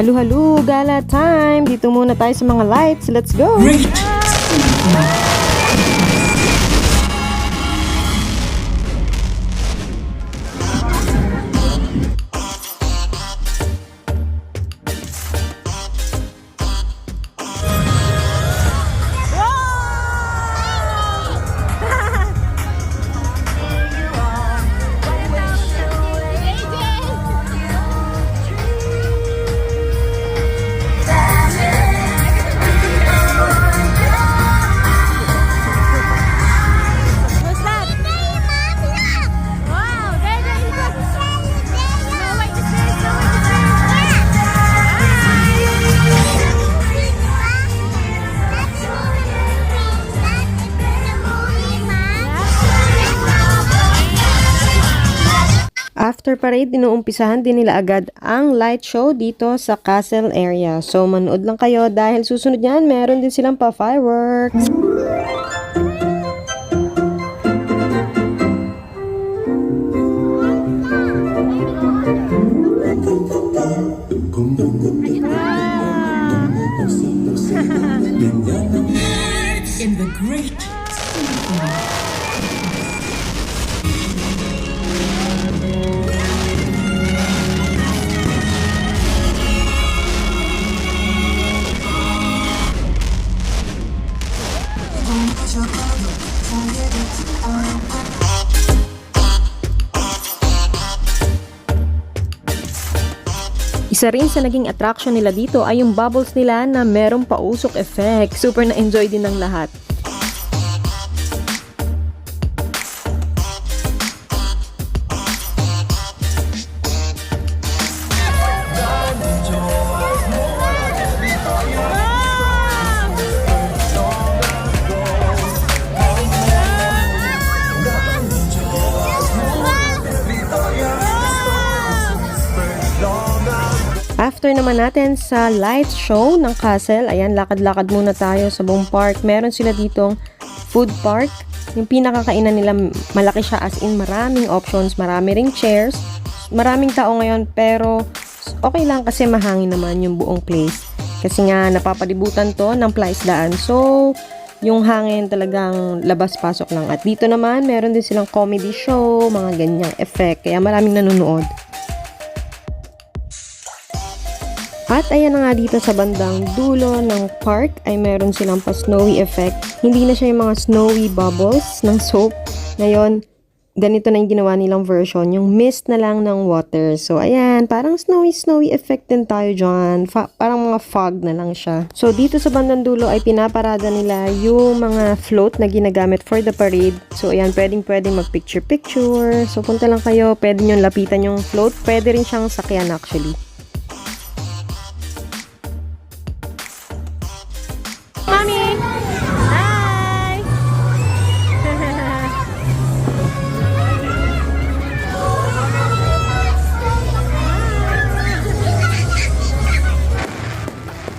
Halu-halu, gala time! Dito muna tayo sa mga lights. Let's go! Great! After parade, inuumpisahan din nila agad ang light show dito sa castle area. So, manood lang kayo dahil susunod yan, meron din silang pa-fireworks. In the great Isa rin sa naging attraction nila dito ay yung bubbles nila na merong pausok effect. Super na-enjoy din ng lahat. After naman natin sa light show ng castle, ayan, lakad-lakad muna tayo sa buong park. Meron sila ditong food park. Yung pinakakainan nila, malaki siya as in maraming options, marami ring chairs. Maraming tao ngayon pero okay lang kasi mahangin naman yung buong place. Kasi nga napapalibutan to ng plaisdaan. So, yung hangin talagang labas-pasok lang. At dito naman, meron din silang comedy show, mga ganyang effect. Kaya maraming nanonood. At ayan na nga dito sa bandang dulo ng park ay meron silang pa-snowy effect. Hindi na siya yung mga snowy bubbles ng soap. Ngayon, ganito na yung ginawa nilang version, yung mist na lang ng water. So ayan, parang snowy effect din tayo dyan. Parang mga fog na lang siya. So dito sa bandang dulo ay pinaparada nila yung mga float na ginagamit for the parade. So ayan, pwedeng mag-picture-picture. So punta lang kayo, pwede nyo lapitan yung float. Pwede rin siyang sakyan actually. Mami! Hi!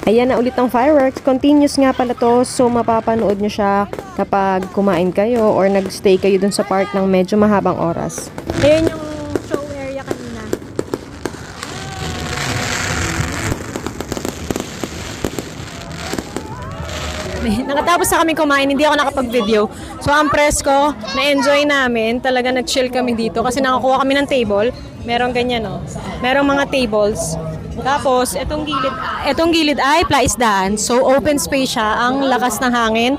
Ayan na ulit ang fireworks. Continuous nga pala to. So, mapapanood nyo siya kapag kumain kayo or nagstay kayo dun sa park ng medyo mahabang oras. Ayan yung show area kanina. Nakatapos na kami kumain, hindi ako nakapag-video. So, ang press ko, na-enjoy namin. Talaga nag-chill kami dito kasi nakakuha kami ng table. Merong ganyan, no? Merong mga tables. Tapos, etong gilid ay plaisdaan. So, open space siya. Ang lakas ng hangin.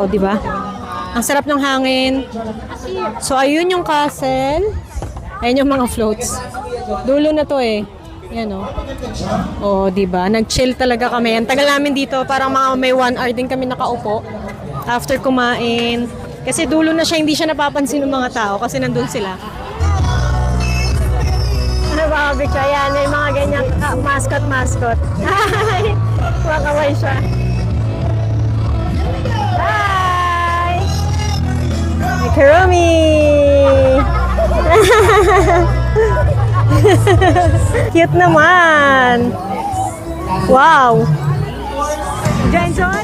Di ba? Ang sarap ng hangin. So, ayun yung castle. Ayun yung mga floats. Dulo na to eh. Yan o. Di ba? Nag-chill talaga kami. Ang tagal namin dito, parang mga may 1 hour din kami nakaupo after kumain. Kasi dulo na siya, hindi siya napapansin ng mga tao kasi nandun sila. Ano ba, Bicca? Yan, may mga ganyan mascot. Hi! Wakaway siya. Hi! Hey, Karumi! Cute naman! Wow! Did you enjoy?